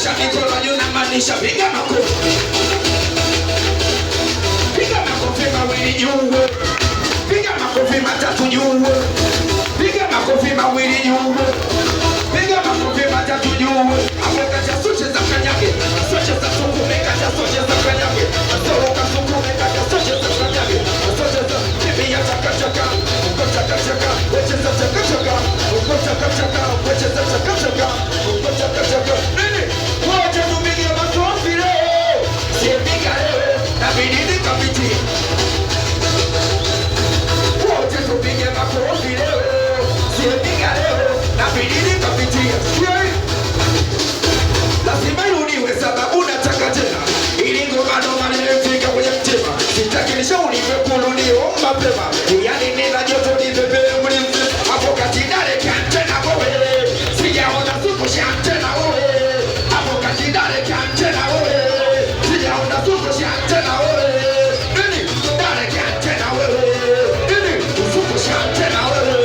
Nyosha mikono juu na maanisha piga makofi. Piga makofi mawili juu. Piga makofi matatu juu. Piga makofi mawili juu. Piga makofi matatu juu. Aweka sote za kanyage. Sote za sukume kaja sote za kanyage. Soroka sukume kaja sote za kanyage. Sote za kibia chaka chaka. Uko chaka chaka. Weche za chaka chaka. Uko chaka chaka. Weche za chaka chaka. Uko chaka chaka. Nini? Wote tupige makofi leo. Sipiga leo. Na bidii kapiti. Wote tupige makofi leo. Sipiga leo. Na bidii kapiti. Lazima irudiwe sababu nataka tena. Ili ngoma noma nimefika kwenye mtima. Sitaki nishauri kurudi mapema. Yani nina joto nipepe mlinzi. Hapo kati dale kantena wewe. Sijaona suku shantena wewe. Hapo kati dale kantena wewe. Sijaona suku shantena wewe. Nini? Dale kantena wewe. Nini? Suku shantena wewe.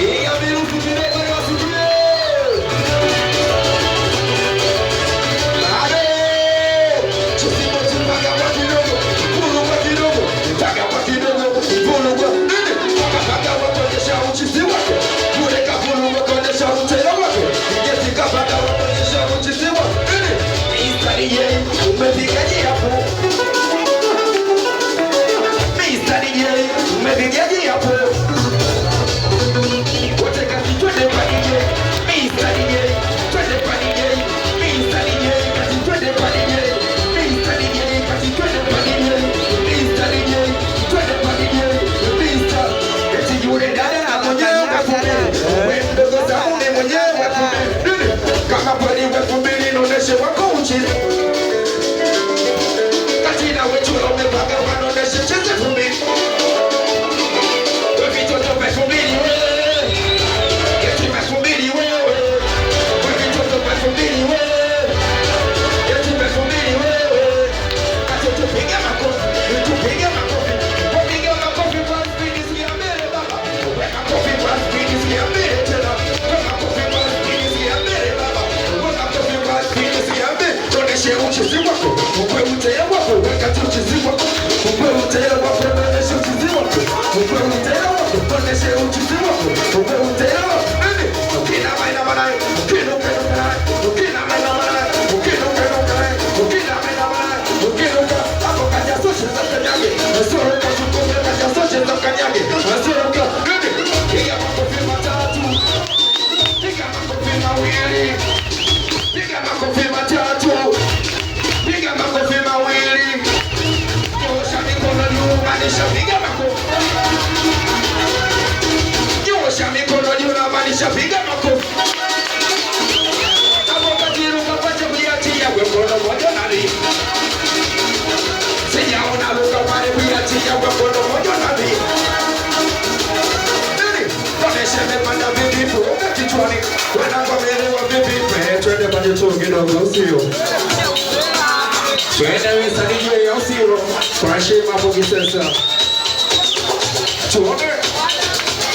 Iya virusi vineko ya sujue.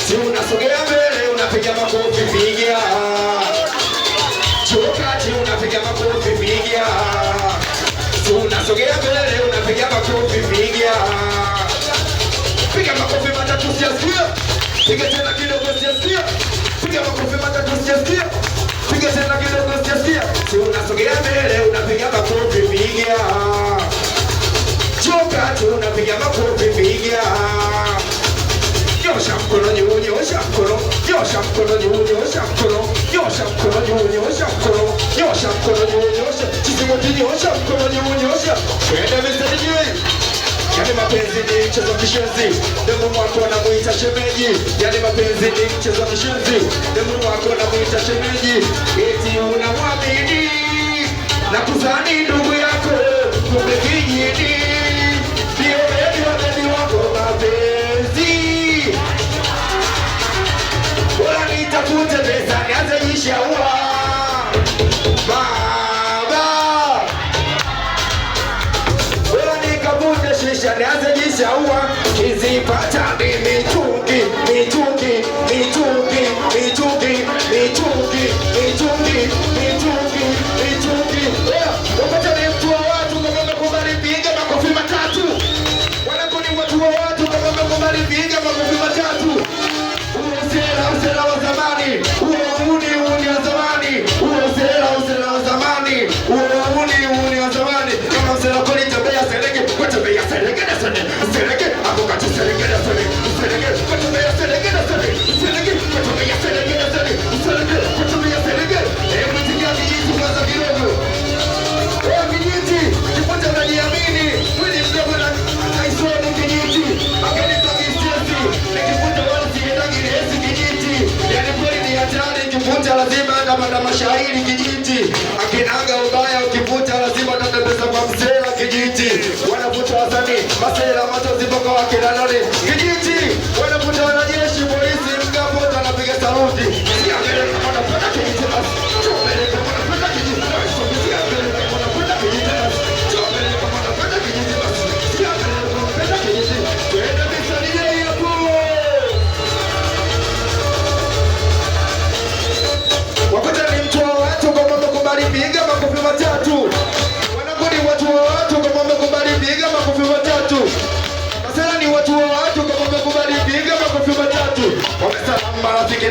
Si unasogea mbele unapiga makofi piga. Chokati unapiga makofi piga. Si unasogea mbele unapiga makofi piga. Piga makofi matatu sijasikia. Piga tena kidogo sijasikia. Piga makofi matatu sijasikia. Piga tena kidogo sijasikia. Si unasogea mbele unapiga makofi piga. Chokati unapiga makofi piga. Nyosha mkono juu, nyosha mkono, nyosha mkono juu, nyosha mkono, nyosha mkono juu, nyosha mkono, nyosha mkono juu, nyosha chisimoti, nyosha mkono juu, nyosha kwenda mistari juu. Yani mapenzi ni mchezo kishenzi, demu wako anamuita shemeji. Yani mapenzi ni mchezo kishenzi, demu wako anamuita shemeji. Eti unamwamini na kuzani ndugu yako, kumbe kijini ndio bebi wa bebi wako mapenzi. Bora nitafute pesa nianze jishaua baba. Bora nikavute shisha nianze jishaua. Kizipata ni mitungi, mitungi, mitungi, mitungi, mitungi, mitungi, mitungi, mitungi.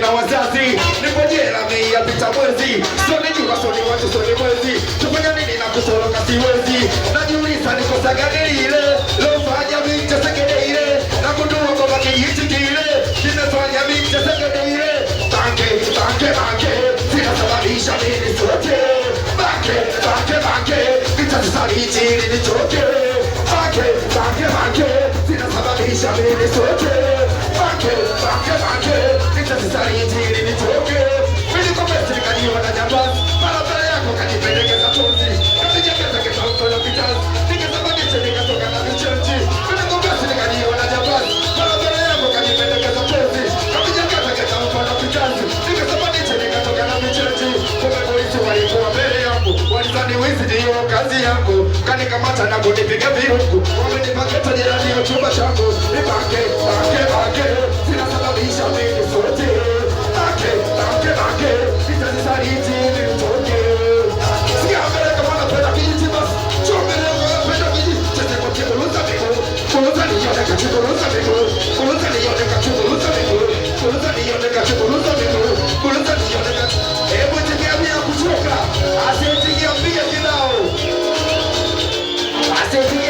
na wazazi. Nipo jela yapita mwezi. Soni jua soni watu soni mwezi. Tufanya nini na kutoroka siwezi. Najiuliza ni kosa gani lile lofanya mimi niteseke ile. Na kundua kwamba kijiti kile kimefanya mimi niteseke ile. Banke zinasababisha mimi nitoke. Banke nitasaliti ili nitoke. Banke zinasababisha mimi nitoke. Banke nitasaliti ili nitoke. Mimi kwa pesa nikaniwa na jambazi. Barabara yako kanipendekeza tozi. Kanijekeza kesa mkono pitazi. Nikasababisha nikatoka na vichechi. Mimi kwa pesa nikaniwa na jambazi. Barabara yako kanipendekeza tozi. Kanijekeza kesa mkono pitazi. Nikasababisha nikatoka na vichechi. Kumbe polisi walikuwa mbele yangu. Walizani wizi ndiyo kazi yangu. Kanikamata na kunipiga virungu. Wamenipaketa jirani ya chumba changu. Banke zinasababisha mimi sote. Banke nitazisaliti ili nitoke. Sikia mbele kama unapenda kijiti basi. Chomele unapenda kijiti. Chete kwa kikuruza miguu. Kuruza nione kachikuruza miguu. Kuruza nione kachikuruza miguu. Kuruza nione kachikuruza miguu. Kuruza nione kachikuruza. Hebu tikia mia kuchoka. Asetikia mpiga kibao. Asetikia